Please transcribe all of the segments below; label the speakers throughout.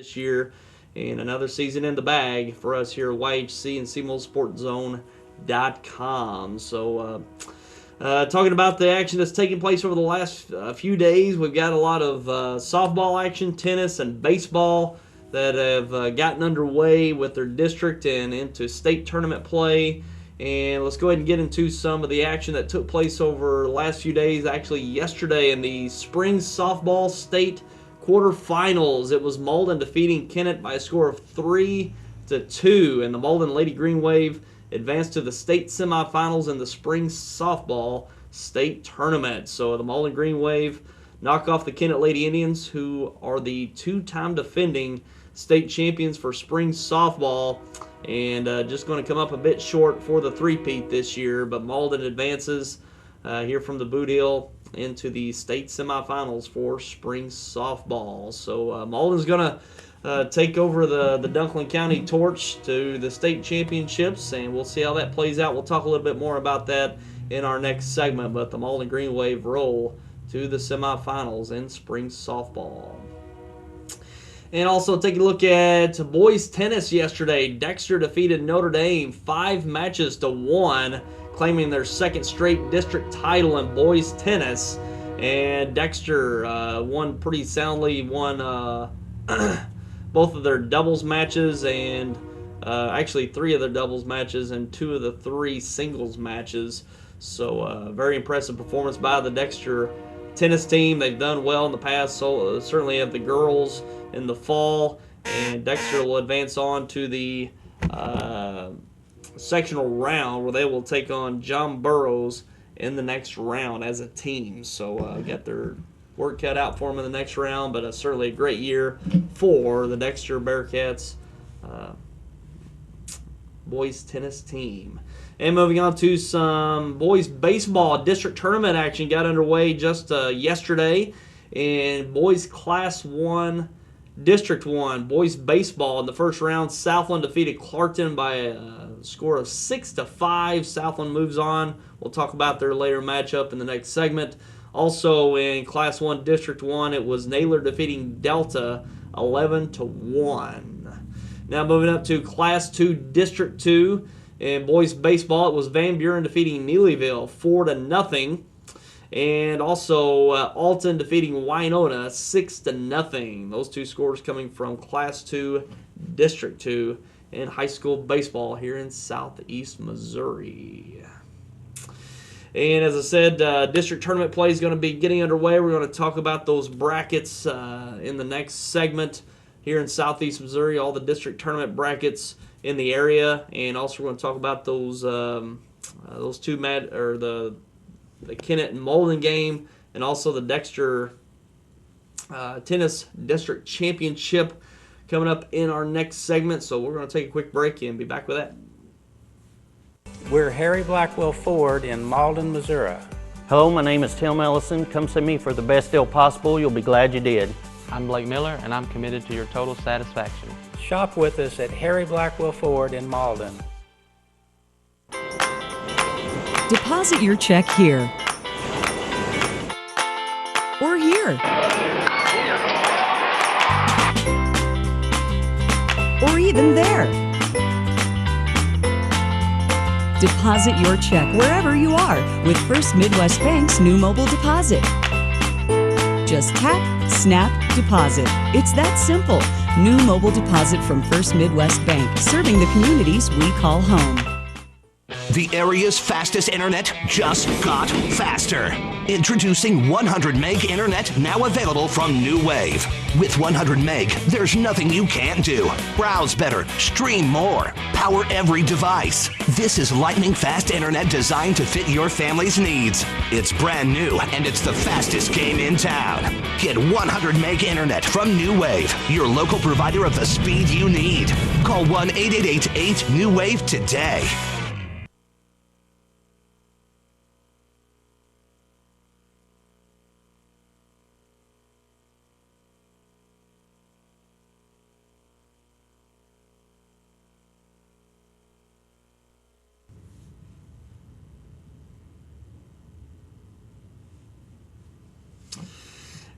Speaker 1: this year, and another season in the bag for us here at YHC and CMOSportZone.com. So, talking about the action that's taking place over the last few days, we've got a lot of softball action, tennis, and baseball that have gotten underway with their district and into state tournament play. And let's go ahead and get into some of the action that took place over the last few days. Actually, yesterday in the spring softball state quarterfinals, it was Malden defeating Kennett by a score of 3-2, and the Malden Lady Green Wave advanced to the state semifinals in the spring softball state tournament. So the Malden Green Wave knock off the Kennett Lady Indians, who are the two-time defending state champions for spring softball, and just going to come up a bit short for the three-peat this year. But Malden advances here from the Boot Hill into the state semifinals for spring softball. So Malden's going to take over the Dunklin County torch to the state championships, and we'll see how that plays out. We'll talk a little bit more about that in our next segment, but the Malden Green Wave roll to the semifinals in spring softball. And also take a look at boys tennis yesterday. Dexter defeated Notre Dame 5-1, claiming their second straight district title in boys tennis. And Dexter won pretty soundly, won both of their doubles matches, and actually 3 of their doubles matches and 2 of the 3 singles matches. So very impressive performance by the Dexter tennis team. They've done well in the past, so certainly have the girls in the fall, and Dexter will advance on to the sectional round where they will take on John Burroughs in the next round as a team. So got their work cut out for them in the next round, but certainly a great year for the Dexter Bearcats boys tennis team. And moving on to some boys baseball district tournament action got underway just yesterday. And boys Class 1, District 1, boys baseball in the first round, Southland defeated Clarkton by a score of 6-5. Southland moves on. We'll talk about their later matchup in the next segment. Also in Class 1, District 1, it was Naylor defeating Delta 11-1. Now moving up to Class 2, District 2. In boys baseball, it was Van Buren defeating Neelyville 4-0. And also Alton defeating Wynona 6-0. Those two scores coming from Class 2, District 2 in high school baseball here in southeast Missouri. And as I said, district tournament play is going to be getting underway. We're going to talk about those brackets in the next segment here in southeast Missouri, all the district tournament brackets in the area, and also we're going to talk about those the Kennett and Malden game, and also the Dexter Tennis District Championship coming up in our next segment. So we're going to take a quick break and be back with that.
Speaker 2: We're Harry Blackwell Ford in Malden, Missouri.
Speaker 3: Hello, my name is Tim Ellison. Come see me for the best deal possible. You'll be glad you did.
Speaker 4: I'm Blake Miller, and I'm committed to your total satisfaction.
Speaker 2: Shop with us at Harry Blackwell Ford in Malden.
Speaker 5: Deposit your check here or here or even there. Deposit your check wherever you are with First Midwest Bank's new mobile deposit. Just tap, snap, deposit. It's that simple. New mobile deposit from First Midwest Bank, serving the communities we call home.
Speaker 6: The area's fastest internet just got faster. Introducing 100 meg internet, now available from New Wave. With 100 meg, there's nothing you can't do. Browse better, stream more, power every device. This is lightning fast internet designed to fit your family's needs. It's brand new, and it's the fastest game in town. Get 100 meg internet from New Wave, your local provider of the speed you need. Call 1-888-8-NEW-WAVE today.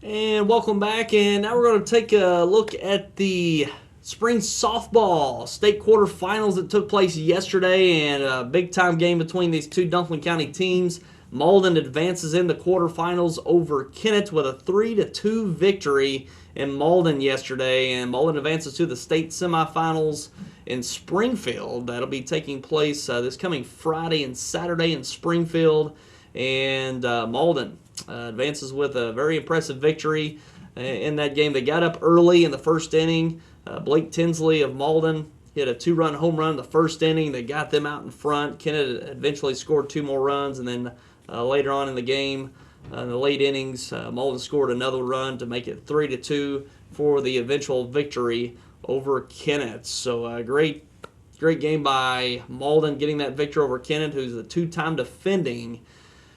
Speaker 1: And welcome back. And now we're going to take a look at the spring softball state quarterfinals that took place yesterday, and a big-time game between these two Dunklin County teams. Malden advances in the quarterfinals over Kennett with a 3-2 victory in Malden yesterday, and Malden advances to the state semifinals in Springfield. That'll be taking place this coming Friday and Saturday in Springfield, and Malden advances with a very impressive victory in that game. They got up early in the first inning. Blake Tinsley of Malden hit a 2-run home run in the first inning. They got them out in front. Kennett eventually scored 2 more runs, and then later on in the game, in the late innings, Malden scored another run to make it 3-2 for the eventual victory over Kennett. So a great game by Malden getting that victory over Kennett, who's the 2-time defending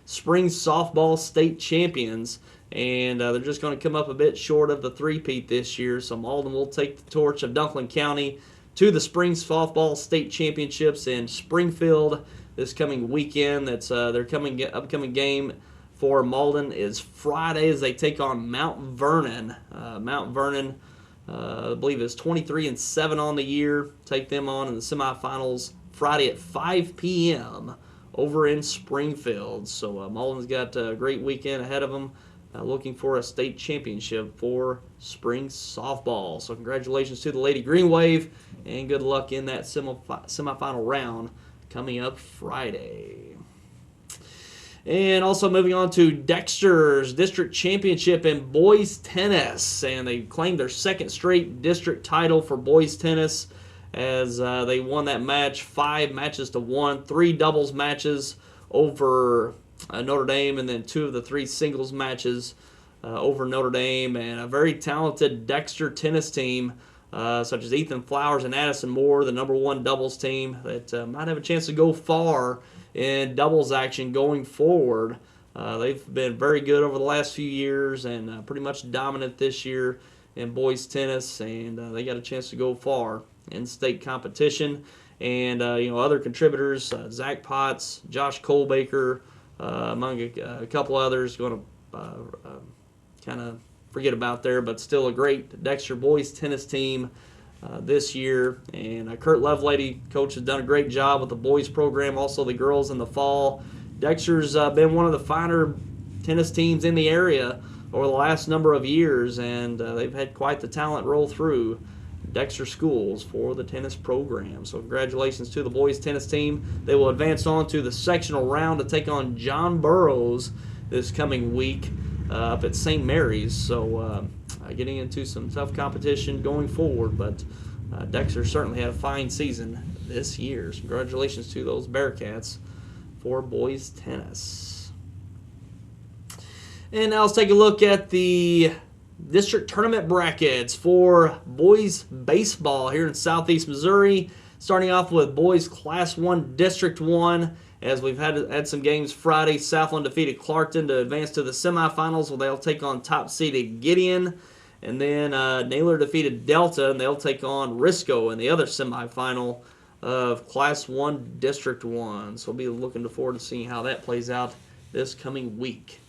Speaker 1: spring softball state champions. And they're just going to come up a bit short of the three-peat this year. So Malden will take the torch of Dunklin County to the spring softball state championships in Springfield this coming weekend. That's their upcoming game for Malden is Friday as they take on Mount Vernon. Mount Vernon, I believe, is 23-7 on the year. Take them on in the semifinals Friday at 5 p.m. over in Springfield. So Malden's got a great weekend ahead of them. Looking for a state championship for spring softball. So congratulations to the Lady Green Wave, and good luck in that semifinal round coming up Friday. And also moving on to Dexter's district championship in boys tennis, and they claimed their second straight district title for boys tennis as they won that match 5-1, 3 doubles matches over Notre Dame, and then 2 of the 3 singles matches over Notre Dame, and a very talented Dexter tennis team such as Ethan Flowers and Addison Moore, the #1 doubles team that might have a chance to go far in doubles action going forward. They've been very good over the last few years and pretty much dominant this year in boys tennis, and they got a chance to go far in state competition. And other contributors, Zach Potts, Josh Colbaker, among a couple others, going to kind of forget about there, but still a great Dexter boys tennis team this year. And Kurt Lovelady, coach, has done a great job with the boys program, also the girls in the fall. Dexter's been one of the finer tennis teams in the area over the last number of years, and they've had quite the talent roll through Dexter schools for the tennis program. So congratulations to the boys tennis team. They will advance on to the sectional round to take on John Burroughs this coming week up at St. Mary's. So getting into some tough competition going forward, but Dexter certainly had a fine season this year. So congratulations to those Bearcats for boys tennis. And now let's take a look at the district tournament brackets for boys baseball here in Southeast Missouri. Starting off with boys Class 1 District 1, as we've had some games Friday. Southland defeated Clarkton to advance to the semifinals, where they'll take on top-seeded Gideon. And then Naylor defeated Delta, and they'll take on Risco in the other semifinal of Class 1 District 1. So we'll be looking forward to seeing how that plays out this coming week.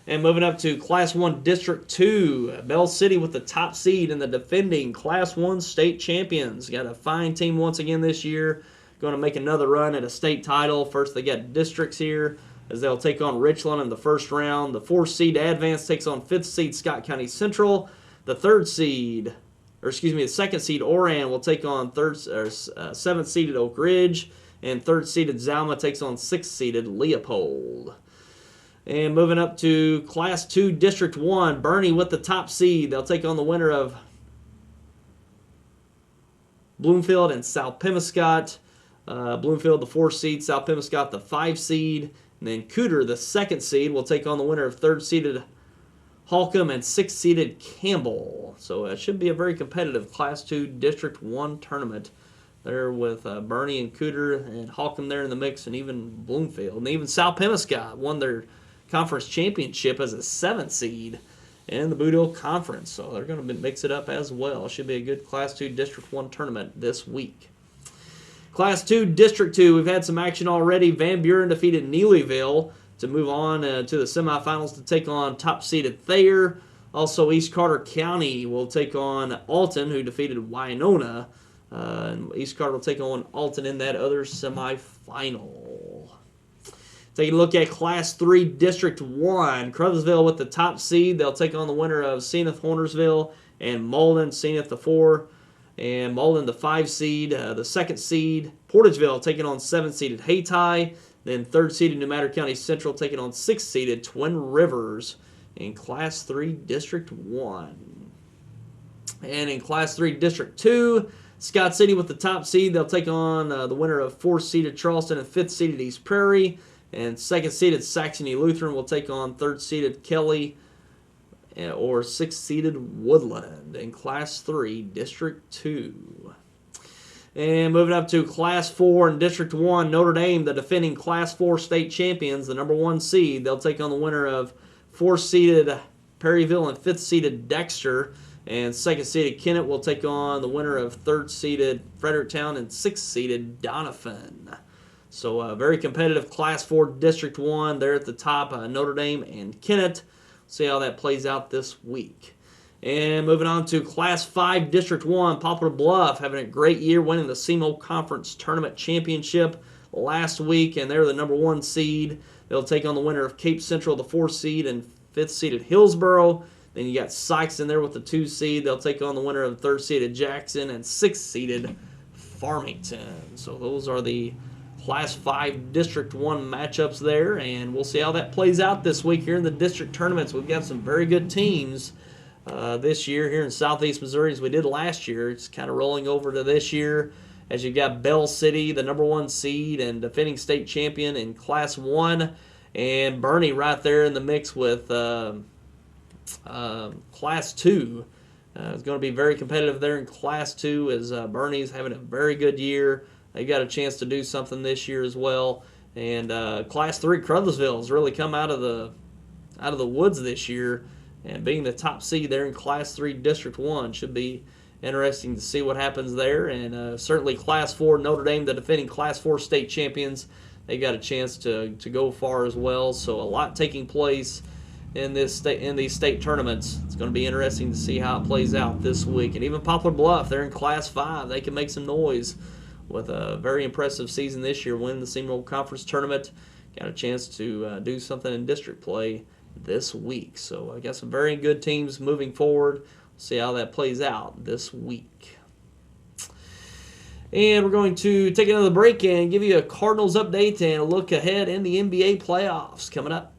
Speaker 1: And moving up to Class 1 District 2, Bell City with the top seed and the defending Class 1 state champions. Got a fine team once again this year. Going to make another run at a state title. First, they got districts here as they'll take on Richland in the first round. The 4th seed Advance takes on 5th seed Scott County Central. The 2nd seed Oran will take on 7th seeded Oak Ridge. And 3rd seeded Zalma takes on 6th seeded Leopold. And moving up to Class 2 District 1, Bernie with the top seed. They'll take on the winner of Bloomfield and South Pemiscot. Bloomfield, the 4th seed, South Pemiscot, the 5 seed. And then Cooter, the 2nd seed, will take on the winner of 3rd seeded Holcomb and 6th seeded Campbell. So it should be a very competitive Class 2 District 1 tournament there with Bernie and Cooter and Holcomb there in the mix, and even Bloomfield. And even South Pemiscot won their conference championship as a 7th seed in the Boot Hill Conference. So they're going to mix it up as well. Should be a good Class 2 District 1 tournament this week. Class 2 District 2, we've had some action already. Van Buren defeated Neelyville to move on to the semifinals to take on top-seeded Thayer. Also, East Carter County will take on Alton, who defeated Wynona. And East Carter will take on Alton in that other semifinal. Taking a look at Class 3 District 1. Crothersville with the top seed. They'll take on the winner of Zenith Hornersville and Malden. Zenith the 4 and Malden the 5 seed. The second seed, Portageville, taking on 7-seeded Hayti. Then third seeded New Matter County Central taking on 6-seeded Twin Rivers in Class 3 District 1. And in Class 3 District 2, Scott City with the top seed. They'll take on the winner of 4th-seeded Charleston and 5th-seeded East Prairie. And 2nd-seeded Saxony Lutheran will take on 3rd-seeded Kelly or 6th-seeded Woodland in Class 3 District 2. And moving up to Class 4 in District 1, Notre Dame, the defending Class 4 state champions, the number 1 seed. They'll take on the winner of 4th-seeded Perryville and 5th-seeded Dexter. And 2nd-seeded Kennett will take on the winner of 3rd-seeded Fredericktown and 6th-seeded Doniphan. So a very competitive Class 4 District 1 there at the top, Notre Dame and Kennett. See how that plays out this week. And moving on to Class 5 District 1, Poplar Bluff having a great year, winning the SEMO Conference Tournament Championship last week, and they're the number 1 seed. They'll take on the winner of Cape Central, the 4th seed, and 5th-seeded Hillsboro. Then you got Sykes in there with the 2 seed. They'll take on the winner of 3rd-seeded Jackson and 6th-seeded Farmington. So those are the Class 5 District 1 matchups there, and we'll see how that plays out this week here in the district tournaments. We've got some very good teams this year here in Southeast Missouri as we did last year. It's kind of rolling over to this year as you've got Bell City, the number 1 seed and defending state champion in Class 1, and Bernie right there in the mix with Class 2. It's going to be very competitive there in Class 2 as Bernie's having a very good year. They got a chance to do something this year as well. And Class 3 Crothersville has really come out of the woods this year, and being the top seed there in Class 3 District 1 should be interesting to see what happens there. And certainly Class 4 Notre Dame, the defending Class 4 state champions, they got a chance to go far as well. So a lot taking place in these state tournaments. It's going to be interesting to see how it plays out this week. And even Poplar Bluff, they're in Class 5. They can make some noise with a very impressive season this year, winning the SEMO Conference Tournament. Got a chance to do something in district play this week. So I got some very good teams moving forward. See how that plays out this week. And we're going to take another break and give you a Cardinals update and a look ahead in the NBA playoffs coming up.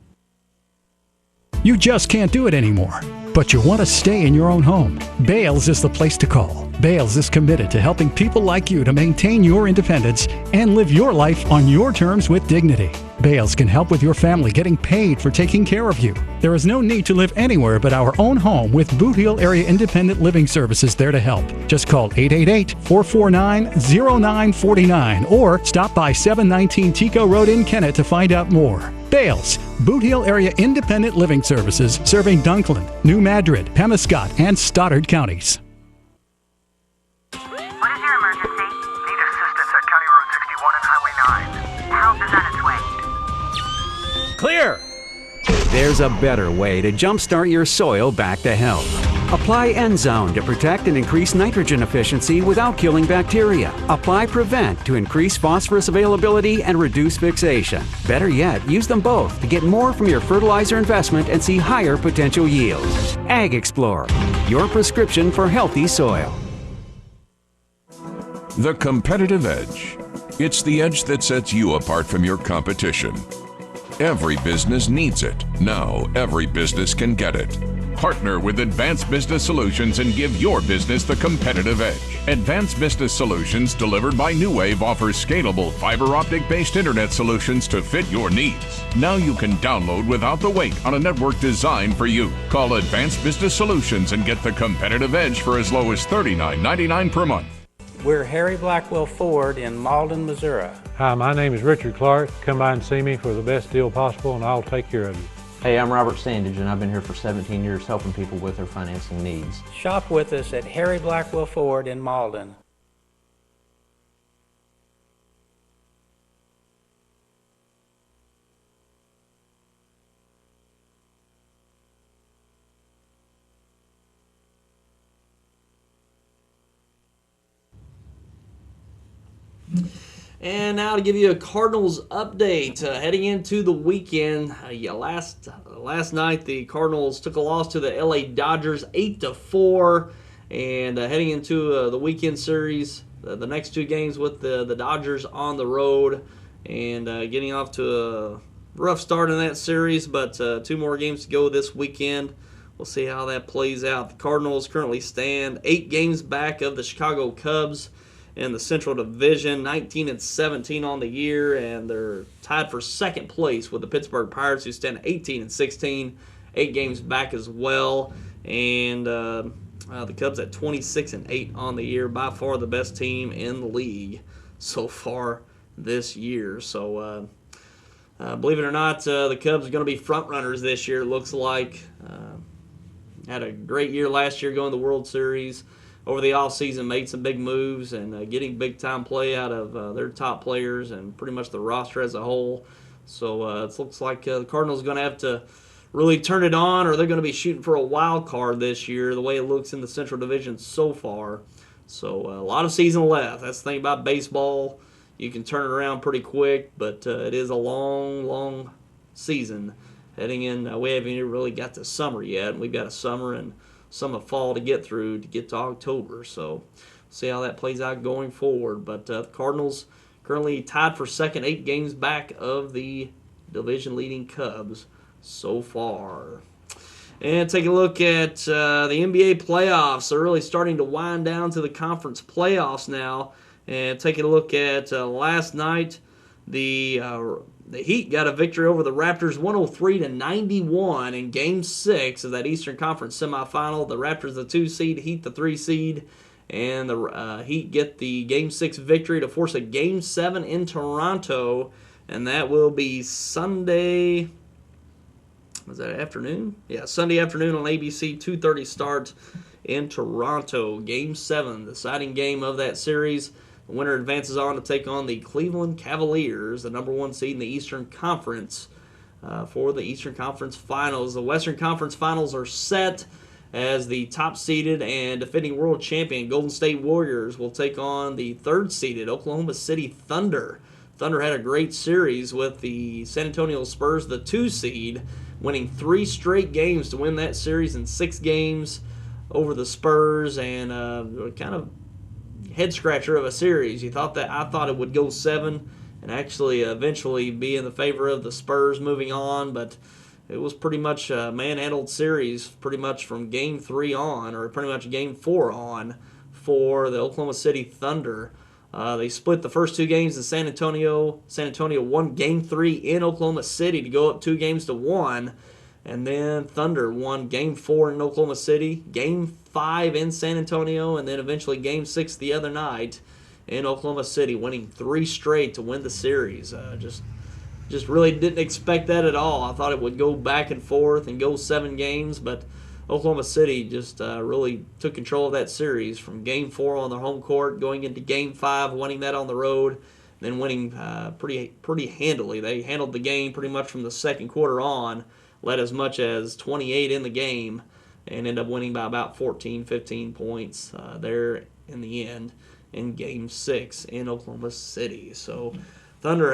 Speaker 7: You just can't do it anymore, but you want to stay in your own home. Bales is the place to call. Bales is committed to helping people like you to maintain your independence and live your life on your terms with dignity. Bales can help with your family getting paid for taking care of you. There is no need to live anywhere but our own home with Boot Hill Area Independent Living Services there to help. Just call 888-449-0949 or stop by 719 Tico Road in Kennett to find out more. Bales, Boot Hill Area Independent Living Services, serving Dunklin, New Madrid, Pemiscot, and Stoddard counties.
Speaker 8: What is your emergency? Need assistance at County Road 61 and Highway 9. Help is on its way.
Speaker 9: Clear! There's a better way to jumpstart your soil back to health. Apply Endzone to protect and increase nitrogen efficiency without killing bacteria. Apply Prevent to increase phosphorus availability and reduce fixation. Better yet, use them both to get more from your fertilizer investment and see higher potential yields. Ag Explorer, your prescription for healthy soil.
Speaker 10: The competitive edge. It's the edge that sets you apart from your competition. Every business needs it. Now, every business can get it. Partner with Advanced Business Solutions and give your business the competitive edge. Advanced Business Solutions, delivered by New Wave, offers scalable fiber optic-based internet solutions to fit your needs. Now you can download without the wait on a network designed for you. Call Advanced Business Solutions and get the competitive edge for as low as $39.99 per month.
Speaker 2: We're Harry Blackwell Ford in Malden, Missouri.
Speaker 11: Hi, my name is Richard Clark. Come by and see me for the best deal possible and I'll take care of you.
Speaker 3: Hey, I'm Robert Sandage and I've been here for 17 years helping people with their financing needs.
Speaker 2: Shop with us at Harry Blackwell Ford in Malden.
Speaker 1: And now to give you a Cardinals update, heading into the weekend. Last night the Cardinals took a loss to the LA Dodgers 8-4, and heading into the weekend series, the next two games with the Dodgers on the road, and getting off to a rough start in that series, but two more games to go this weekend. We'll see how that plays out. The Cardinals currently stand 8 games back of the Chicago Cubs in the Central Division, 19-17 on the year, and they're tied for second place with the Pittsburgh Pirates, who stand 18-16, 8 games back as well, and the Cubs at 26-8 on the year, by far the best team in the league so far this year. So, believe it or not, the Cubs are going to be front runners this year. It looks like had a great year last year going to the World Series. Over the offseason, made some big moves and getting big-time play out of their top players and pretty much the roster as a whole. So it looks like the Cardinals are going to have to really turn it on, or they're going to be shooting for a wild card this year, the way it looks in the Central Division so far. So a lot of season left. That's the thing about baseball. You can turn it around pretty quick, but it is a long, long season. Heading in, we haven't even really got to summer yet. We've got a summer and some of fall to get through to get to October. So see how that plays out going forward. But the Cardinals currently tied for second, 8 games back of the division-leading Cubs so far. And take a look at the NBA playoffs. They're really starting to wind down to the conference playoffs now. And taking a look at last night, the Heat got a victory over the Raptors 103-91 in Game 6 of that Eastern Conference semifinal. The Raptors the 2 seed, Heat the 3 seed, and the Heat get the Game 6 victory to force a Game 7 in Toronto, and that will be Sunday. Was that afternoon? Yeah, Sunday afternoon on ABC, 2:30 start in Toronto. Game 7, the deciding game of that series. The winner advances on to take on the Cleveland Cavaliers, the number 1 seed in the Eastern Conference, for the Eastern Conference Finals. The Western Conference Finals are set as the top-seeded and defending world champion Golden State Warriors will take on the 3rd-seeded Oklahoma City Thunder. Thunder had a great series with the San Antonio Spurs, the 2 seed, winning 3 straight games to win that series in 6 games over the Spurs, and kind of head scratcher of a series. I thought it would go 7 and actually eventually be in the favor of the Spurs moving on, but it was pretty much a manhandled series pretty much from Game 3 on, or pretty much Game 4 on, for the Oklahoma City Thunder. They split the first 2 games in San Antonio. San Antonio won Game 3 in Oklahoma City to go up 2-1, and then Thunder won Game 4 in Oklahoma City, Game 5 in San Antonio, and then eventually Game 6 the other night in Oklahoma City, winning 3 straight to win the series. Just really didn't expect that at all. I thought it would go back and forth and go 7 games, but Oklahoma City just really took control of that series from Game 4 on their home court, going into Game 5, winning that on the road, then winning pretty handily. They handled the game pretty much from the second quarter on, led as much as 28 in the game, and ended up winning by about 14, 15 points there in the end in Game 6 in Oklahoma City. So Thunder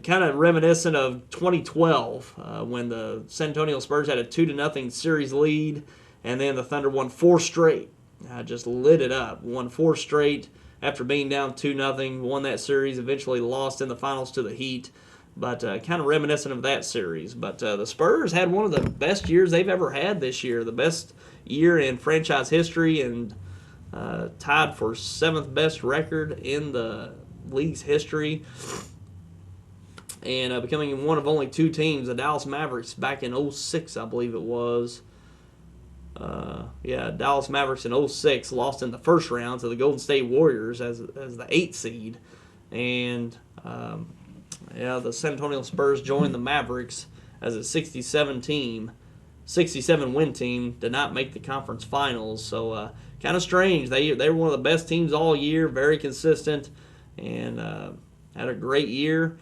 Speaker 1: kind of reminiscent of 2012 when the San Antonio Spurs had a 2-0 series lead, and then the Thunder won 4 straight. Just lit it up. Won 4 straight after being down 2-0, won that series, eventually lost in the finals to the Heat. But kind of reminiscent of that series. But the Spurs had one of the best years they've ever had this year, the best year in franchise history, and tied for 7th best record in the league's history, and becoming one of only 2 teams, the Dallas Mavericks, back in 2006, I believe it was. Dallas Mavericks in 2006 lost in the first round to the Golden State Warriors as the 8th seed, and the San Antonio Spurs joined the Mavericks as a 67 win team, did not make the conference finals. So kind of strange. They were one of the best teams all year, very consistent, and had a great year,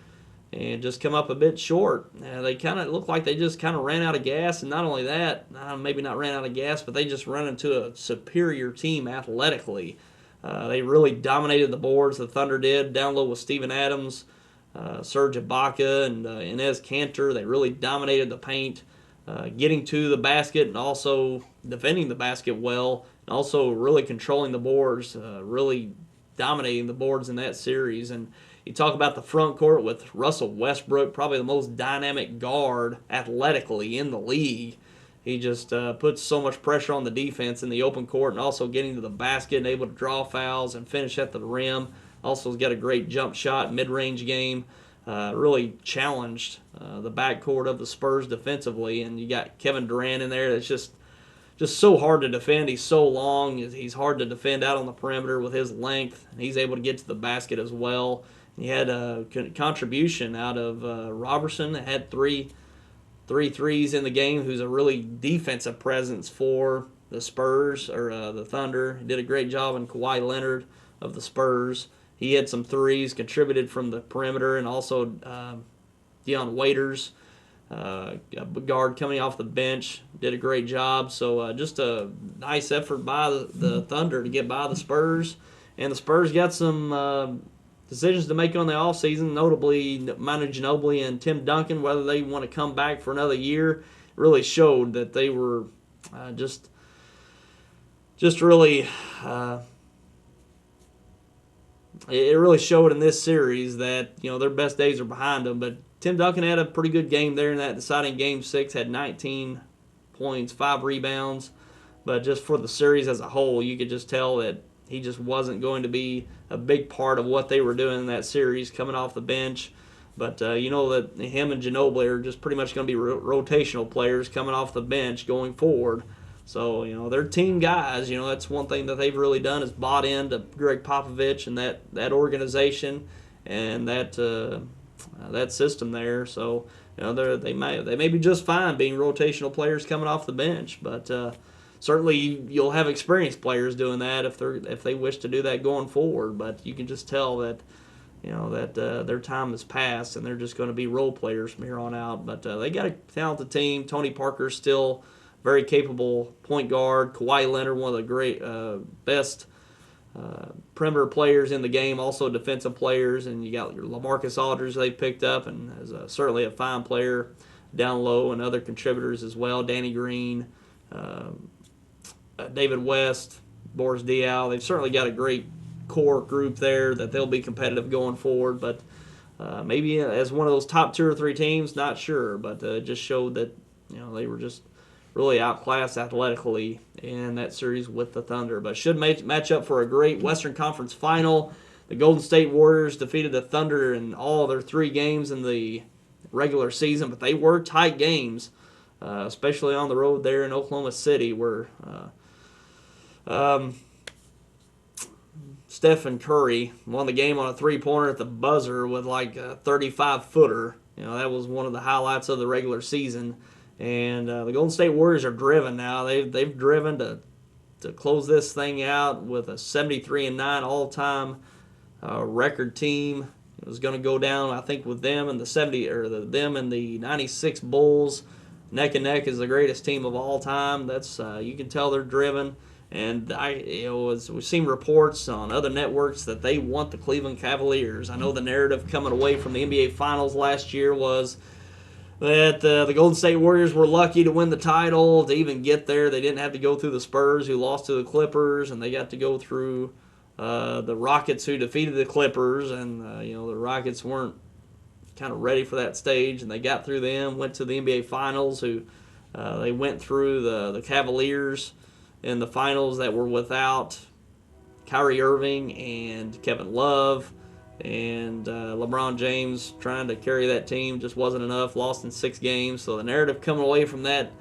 Speaker 1: and just come up a bit short. They kind of looked like they just kind of ran out of gas, and not only that, maybe not ran out of gas, but they just run into a superior team athletically. They really dominated the boards. The Thunder did. Down low with Steven Adams, Serge Ibaka, and Inez Cantor. They really dominated the paint, getting to the basket and also defending the basket well, and also really controlling the boards, really dominating the boards in that series. And you talk about the front court with Russell Westbrook, probably the most dynamic guard athletically in the league. He just puts so much pressure on the defense in the open court and also getting to the basket and able to draw fouls and finish at the rim. Also has got a great jump shot, mid-range game. Really challenged the backcourt of the Spurs defensively. And you got Kevin Durant in there that's just so hard to defend. He's so long. He's hard to defend out on the perimeter with his length. And he's able to get to the basket as well. He had a contribution out of Robertson. Had three threes in the game, who's a really defensive presence for the Spurs, or the Thunder. He did a great job in Kawhi Leonard of the Spurs. He had some threes, contributed from the perimeter, and also Deion Waiters, a guard coming off the bench, did a great job. So just a nice effort by the Thunder to get by the Spurs. And the Spurs got some decisions to make on the offseason, notably Manu Ginobili and Tim Duncan, whether they want to come back for another year. Really showed that they were just really it really showed in this series that their best days are behind them. But Tim Duncan had a pretty good game there in that deciding Game 6, had 19 points, 5 rebounds. But just for the series as a whole, you could just tell that he just wasn't going to be a big part of what they were doing in that series, coming off the bench. But you know that him and Ginobili are just pretty much going to be rotational players coming off the bench going forward. So, they're team guys. That's one thing that they've really done is bought into Greg Popovich and that organization and that system there. So, they may be just fine being rotational players coming off the bench, but certainly you'll have experienced players doing that if they wish to do that going forward. But you can just tell that their time has passed and they're just going to be role players from here on out. But they got a talented team. Tony Parker's still very capable point guard. Kawhi Leonard, one of the great best perimeter players in the game, also defensive players. And you got your LaMarcus Aldridge they picked up, and is certainly a fine player down low, and other contributors as well. Danny Green, David West, Boris Diaw. They've certainly got a great core group there that they'll be competitive going forward. But maybe as one of those top 2 or 3 teams, not sure. But it just showed that they were just really outclassed athletically in that series with the Thunder. But should match up for a great Western Conference final. The Golden State Warriors defeated the Thunder in all of their 3 games in the regular season, but they were tight games, especially on the road there in Oklahoma City, where Stephen Curry won the game on a 3-pointer at the buzzer with like a 35-footer. That was one of the highlights of the regular season. And the Golden State Warriors are driven now. They've driven to close this thing out with a 73-9 all-time record team. It was going to go down, I think, with them and them and the '96 Bulls neck and neck as the greatest team of all time. That's you can tell they're driven. And we've seen reports on other networks that they want the Cleveland Cavaliers. I know the narrative coming away from the NBA Finals last year was that the Golden State Warriors were lucky to win the title, to even get there. They didn't have to go through the Spurs, who lost to the Clippers, and they got to go through the Rockets, who defeated the Clippers. And the Rockets weren't kind of ready for that stage, and they got through them, went to the NBA Finals, who they went through the Cavaliers in the finals that were without Kyrie Irving and Kevin Love. And LeBron James trying to carry that team just wasn't enough, lost in 6 games. So the narrative coming away from that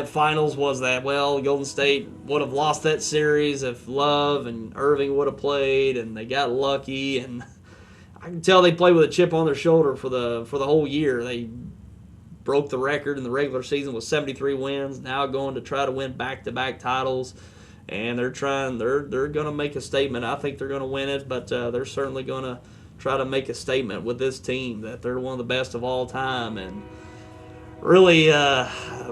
Speaker 1: finals was that, well, Golden State would have lost that series if Love and Irving would have played, and they got lucky. And I can tell they played with a chip on their shoulder for the whole year. They broke the record in the regular season with 73 wins, now going to try to win back-to-back titles. And they're going to make a statement. I think they're going to win it, but they're certainly going to try to make a statement with this team that they're one of the best of all time. And really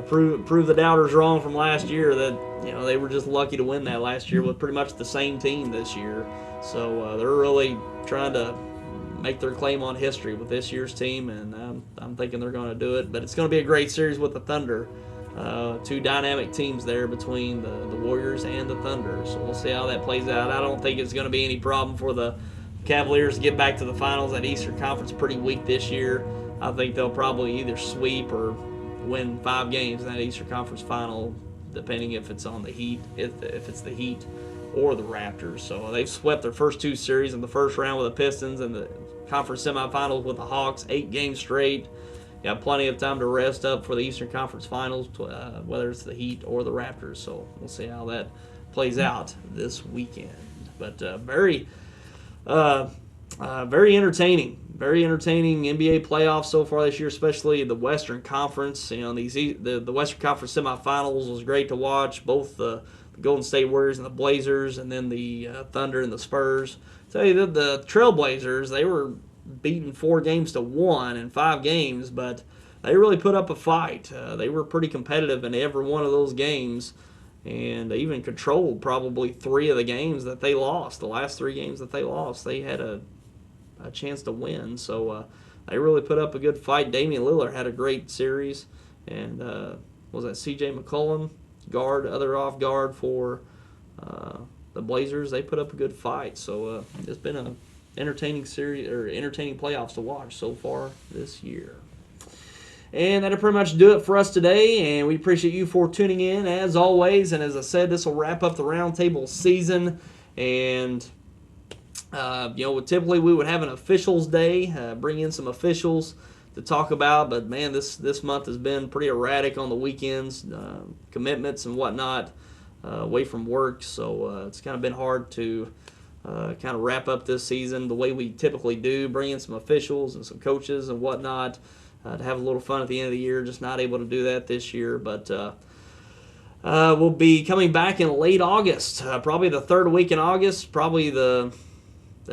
Speaker 1: prove the doubters wrong from last year that they were just lucky to win that last year with pretty much the same team this year. So they're really trying to make their claim on history with this year's team, and I'm thinking they're going to do it. But it's going to be a great series with the Thunder. Two dynamic teams there between the Warriors and the Thunder. So we'll see how that plays out. I don't think it's going to be any problem for the Cavaliers to get back to the finals. That Eastern Conference pretty weak this year. I think they'll probably either sweep or win 5 games in that Eastern Conference final, depending if it's on the Heat, if it's the Heat or the Raptors. So they've swept their first 2 series in the first round with the Pistons and the conference semifinals with the Hawks, 8 games straight. Got plenty of time to rest up for the Eastern Conference Finals, whether it's the Heat or the Raptors. So we'll see how that plays out this weekend. But very entertaining. Very entertaining NBA playoffs so far this year, especially the Western Conference. The Western Conference semifinals was great to watch. Both the Golden State Warriors and the Blazers, and then the Thunder and the Spurs. I'll tell you that the Trailblazers, they were beaten 4-1 in 5 games, but they really put up a fight. They were pretty competitive in every one of those games, and they even controlled probably 3 of the games that they lost. The last 3 games that they lost, they had a chance to win. So they really put up a good fight. Damian Lillard had a great series, and was that C.J. McCollum, other off guard for the Blazers? They put up a good fight. So it's been a entertaining series or entertaining playoffs to watch so far this year. And that'll pretty much do it for us today, and we appreciate you for tuning in as always. And as I said, this will wrap up the roundtable season, and typically we would have an officials day, bring in some officials to talk about, but man, this month has been pretty erratic on the weekends, commitments and whatnot, away from work, so it's kind of been hard to kind of wrap up this season the way we typically do, bring in some officials and some coaches and whatnot, to have a little fun at the end of the year. Just not able to do that this year, but we'll be coming back in late August, probably the 3rd week in August, probably the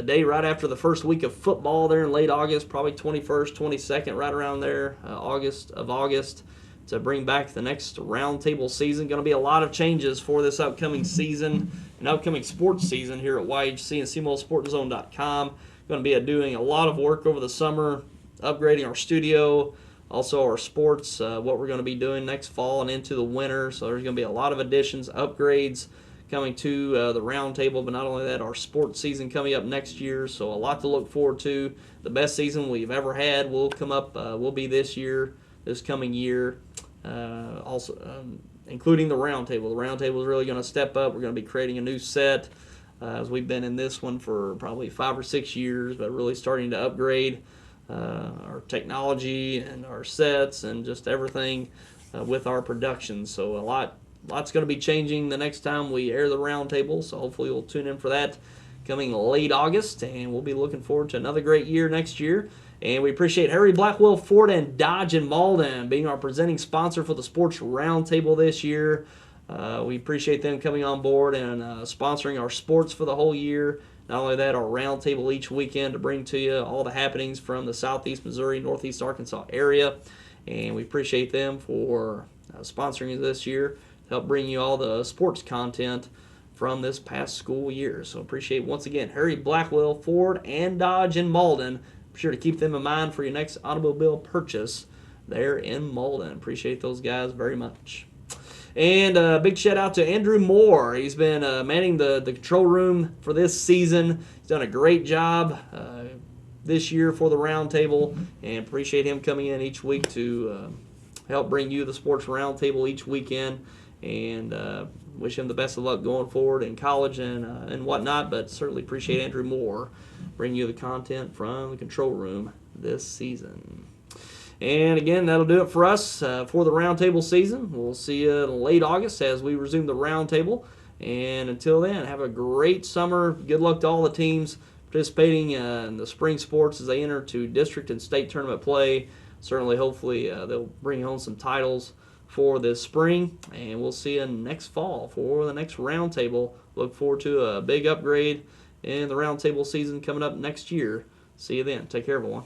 Speaker 1: day right after the first week of football there in late August, probably 21st, 22nd, right around there, August, to bring back the next roundtable season. Going to be a lot of changes for this upcoming season, an upcoming sports season here at YHC and CMOSportZone.com. Going to be doing a lot of work over the summer, upgrading our studio, also our sports, what we're going to be doing next fall and into the winter. So there's going to be a lot of additions, upgrades coming to the roundtable, but not only that, our sports season coming up next year, so a lot to look forward to. The best season we've ever had will be this coming year, also including the roundtable. The roundtable is really going to step up. We're going to be creating a new set, as we've been in this one for probably 5 or 6 years, but really starting to upgrade our technology and our sets and just everything with our production. So lots going to be changing the next time we air the roundtable, so hopefully you'll tune in for that coming late August, and we'll be looking forward to another great year next year. And we appreciate Harry Blackwell Ford and Dodge in Malden being our presenting sponsor for the Sports Roundtable this year. We appreciate them coming on board and sponsoring our sports for the whole year. Not only that, our roundtable each weekend to bring to you all the happenings from the Southeast Missouri, Northeast Arkansas area. And we appreciate them for sponsoring us this year, help bring you all the sports content from this past school year. So appreciate once again Harry Blackwell Ford and Dodge in Malden. Be sure to keep them in mind for your next automobile purchase there in Malden. Appreciate those guys very much. And a big shout out to Andrew Moore. He's been manning the control room for this season. He's done a great job this year for the roundtable, and appreciate him coming in each week to help bring you the Sports Roundtable each weekend. And wish him the best of luck going forward in college and whatnot, but certainly appreciate Andrew Moore bringing you the content from the control room this season. And again, that'll do it for us for the roundtable season. We'll see you in late August as we resume the roundtable. And until then, have a great summer. Good luck to all the teams participating in the spring sports as they enter to district and state tournament play. Certainly, hopefully, they'll bring home some titles for this spring, and we'll see you next fall for the next roundtable. Look forward to a big upgrade in the roundtable season coming up next year. See you then. Take care, everyone.